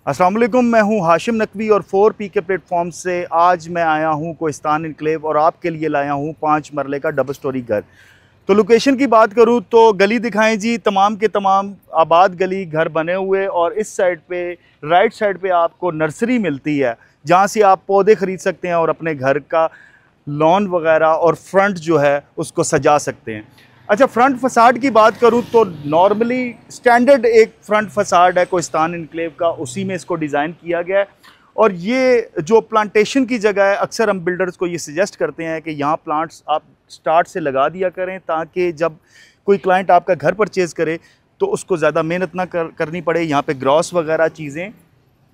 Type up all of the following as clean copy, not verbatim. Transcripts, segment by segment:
अस्सलाम वालेकुम, मैं हूं हाशिम नकवी और 4P के प्लेटफॉर्म से आज मैं आया हूं कोहिस्तान इनक्लेव और आपके लिए लाया हूं 5 मरले का डबल स्टोरी घर। तो लोकेशन की बात करूं तो गली दिखाएं जी, तमाम के तमाम आबाद गली घर बने हुए और इस साइड पे राइट साइड पे आपको नर्सरी मिलती है जहां से आप पौधे ख़रीद सकते हैं और अपने घर का लॉन वगैरह और फ्रंट जो है उसको सजा सकते हैं। अच्छा, फ्रंट फसाड की बात करूं तो नॉर्मली स्टैंडर्ड एक फ्रंट फसाड है कोहिस्तान इनक्लेव का, उसी में इसको डिज़ाइन किया गया है। और ये जो प्लांटेशन की जगह है, अक्सर हम बिल्डर्स को ये सजेस्ट करते हैं कि यहाँ प्लांट्स आप स्टार्ट से लगा दिया करें ताकि जब कोई क्लाइंट आपका घर परचेज़ करे तो उसको ज़्यादा मेहनत ना करनी पड़े। यहाँ पे ग्रॉस वगैरह चीज़ें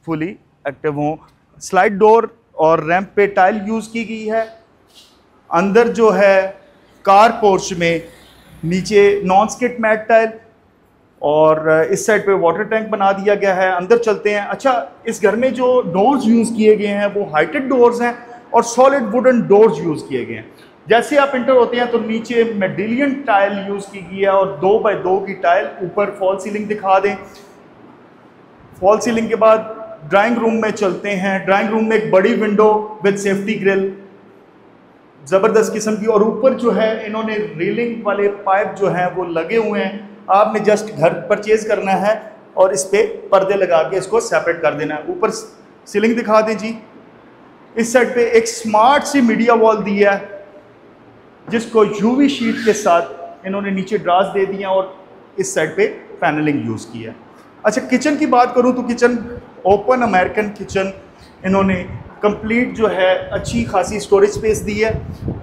फुली एक्टिव हों। स्लाइड डोर और रैंप पे टाइल यूज़ की गई है। अंदर जो है कार पोर्च में नीचे नॉन स्किट मैट टाइल और इस साइड पे वाटर टैंक बना दिया गया है। अंदर चलते हैं। अच्छा, इस घर में जो डोर्स यूज़ किए गए हैं वो हाइटेड डोर्स हैं और सॉलिड वुडन डोर्स यूज़ किए गए हैं। जैसे आप इंटर होते हैं तो नीचे मेडिलियन टाइल यूज़ की गई है और 2x2 की टाइल। ऊपर फॉल सीलिंग दिखा दें। फॉल सीलिंग के बाद ड्राइंग रूम में चलते हैं। ड्राइंग रूम में एक बड़ी विंडो विद सेफ्टी ग्रिल ज़बरदस्त किस्म की, और ऊपर जो है इन्होंने रेलिंग वाले पाइप जो हैं वो लगे हुए हैं। आपने जस्ट घर परचेज़ करना है और इस पे पर्दे लगा के इसको सेपरेट कर देना है। ऊपर सीलिंग दिखा दें जी। इस साइड पे एक स्मार्ट सी मीडिया वॉल दी है जिसको यूवी शीट के साथ इन्होंने नीचे ड्रास दे दिए और इस साइड पे पैनलिंग यूज़ की है। अच्छा, किचन की बात करूँ तो किचन ओपन अमेरिकन किचन इन्होंने कंप्लीट जो है अच्छी खासी स्टोरेज स्पेस दी है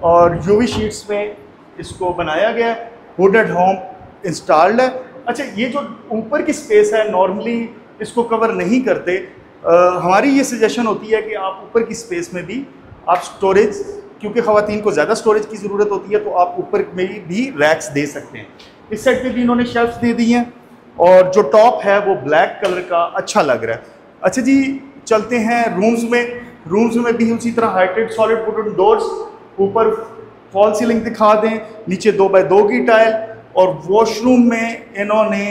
और यूवी शीट्स में इसको बनाया गया है। हुडेड होम इंस्टॉल्ड है। अच्छा, ये जो ऊपर की स्पेस है नॉर्मली इसको कवर नहीं करते। हमारी ये सजेशन होती है कि आप ऊपर की स्पेस में भी आप स्टोरेज, क्योंकि ख़वातीन को ज़्यादा स्टोरेज की ज़रूरत होती है, तो आप ऊपर में भी रैक्स दे सकते हैं। इस साइड पे भी इन्होंने शेल्फ्स दे दी हैं और जो टॉप है वो ब्लैक कलर का अच्छा लग रहा है। अच्छा जी, चलते हैं रूम्स में। रूम्स में भी उसी तरह हाइटेड सॉलिड वुडन डोर्स। ऊपर फॉल सीलिंग दिखा दें। नीचे 2x2 की टाइल और वॉशरूम में इन्होंने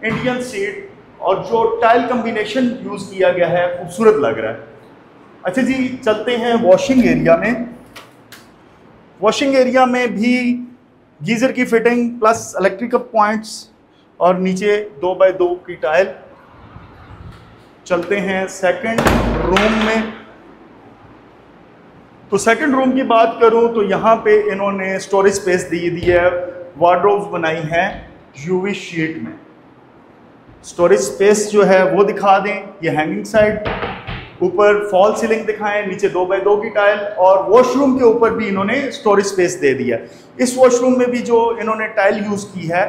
इंडियन सीट और जो टाइल कम्बिनेशन यूज़ किया गया है खूबसूरत लग रहा है। अच्छा जी, चलते हैं वॉशिंग एरिया में। वॉशिंग एरिया में भी गीज़र की फिटिंग प्लस इलेक्ट्रिकल पॉइंट्स और नीचे 2x2 की टाइल। चलते हैं सेकंड रूम में। तो सेकंड रूम की बात करूं तो यहाँ पे इन्होंने स्टोरेज स्पेस दी है। वार्डरोब्स बनाई हैं यूवी शीट में। स्टोरेज स्पेस जो है वो दिखा दें। ये हैंगिंग साइड। ऊपर फॉल सीलिंग दिखाएं। नीचे 2x2 की टाइल और वॉशरूम के ऊपर भी इन्होंने स्टोरेज स्पेस दे दिया। इस वॉशरूम में भी जो इन्होंने टाइल यूज़ की है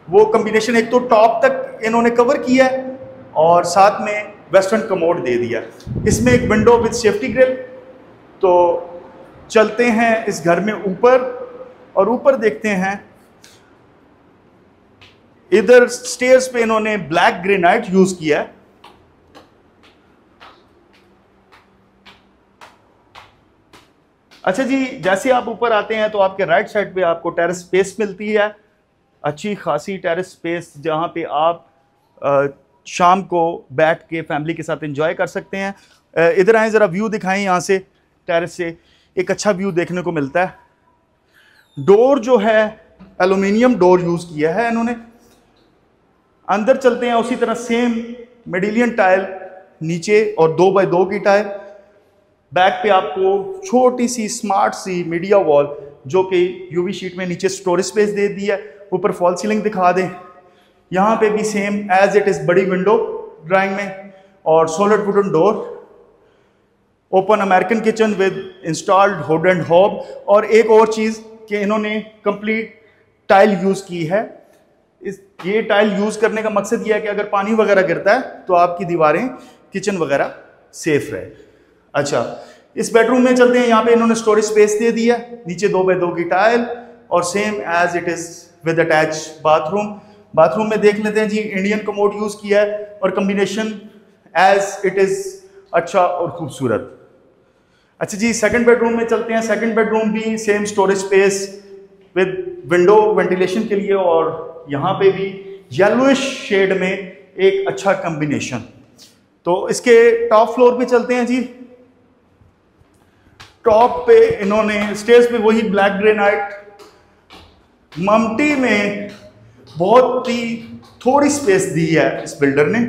वो कम्बिनेशन, एक तो टॉप तक इन्होंने कवर किया है और साथ में वेस्टर्न कमोड दे दिया। इसमें एक विंडो विद सेफ्टी ग्रिल। तो चलते हैं इस घर में ऊपर और ऊपर देखते हैं। इधर स्टेयर्स पे इन्होंने ब्लैक ग्रेनाइट यूज किया है। अच्छा जी, जैसे आप ऊपर आते हैं तो आपके राइट साइड पे आपको टेरेस स्पेस मिलती है, अच्छी खासी टेरेस स्पेस जहां पे आप शाम को बैठ के फैमिली के साथ एंजॉय कर सकते हैं। इधर आए, ज़रा व्यू दिखाएं। यहाँ से टेरेस से एक अच्छा व्यू देखने को मिलता है। डोर जो है एल्युमिनियम डोर यूज़ किया है इन्होंने। अंदर चलते हैं। उसी तरह सेम मेडिलियन टाइल नीचे और 2x2 की टाइल। बैक पे आपको छोटी सी स्मार्ट सी मीडिया वॉल जो कि यूवी शीट में नीचे स्टोरेज स्पेस दे दी है। ऊपर फॉल सीलिंग दिखा दें। यहाँ पे भी सेम एज इट इज़ बड़ी विंडो ड्राइंग में और solid wooden door. Open American kitchen with installed hood and hob. और एक और चीज़ कि इन्होंने कंप्लीट टाइल यूज़ की है। ये टाइल यूज़ करने का मकसद ये है कि अगर पानी वगैरह गिरता है तो आपकी दीवारें, किचन वगैरह सेफ रहे। अच्छा, इस बेडरूम में चलते हैं। यहाँ पे इन्होंने स्टोरेज स्पेस दे दिया। नीचे 2x2 की टाइल और same as it is with attach bathroom. Bathroom में देख लेते हैं जी, इंडियन कमोड यूज़ किया है और कम्बिनेशन एज इट इज़ अच्छा और खूबसूरत। अच्छा जी, सेकंड बेडरूम में चलते हैं। सेकंड बेडरूम भी same storage space with window ventilation के लिए और यहाँ पे भी येलोइश शेड में एक अच्छा कम्बिनेशन। तो इसके टॉप फ्लोर पे चलते हैं जी। टॉप पे इन्होंने स्टेयर्स पे वही ब्लैक ग्रेनाइट, ममटी में बहुत ही थोड़ी स्पेस दी है इस बिल्डर ने।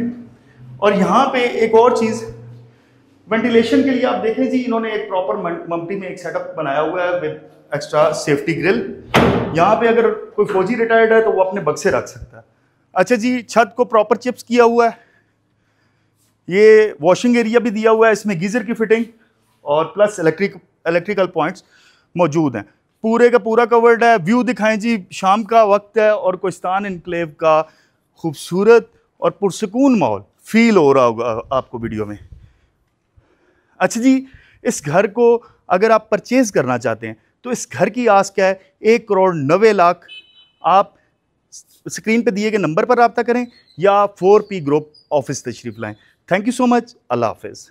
और यहाँ पे एक और चीज़, वेंटिलेशन के लिए आप देखें जी, इन्होंने एक प्रॉपर ममटी में एक सेटअप बनाया हुआ है विद एक्स्ट्रा सेफ्टी ग्रिल। यहाँ पे अगर कोई फौजी रिटायर्ड है तो वो अपने बक्से रख सकता है। अच्छा जी, छत को प्रॉपर चिप्स किया हुआ है, ये वॉशिंग एरिया भी दिया हुआ है, इसमें गीजर की फिटिंग और प्लस इलेक्ट्रिकल पॉइंट्स मौजूद हैं। पूरे का पूरा कवर्ड है। व्यू दिखाएं जी, शाम का वक्त है और कोहिस्तान एनक्लेव का खूबसूरत और पुरसकून माहौल फील हो रहा होगा आपको वीडियो में। अच्छा जी, इस घर को अगर आप परचेज करना चाहते हैं तो इस घर की आस्क है 1,90,00,000। आप स्क्रीन पे दिए गए नंबर पर रब्ता करें या 4P ग्रुप ऑफिस तशरीफ लाएं। Thank you so much. अल्लाह हाफिज़।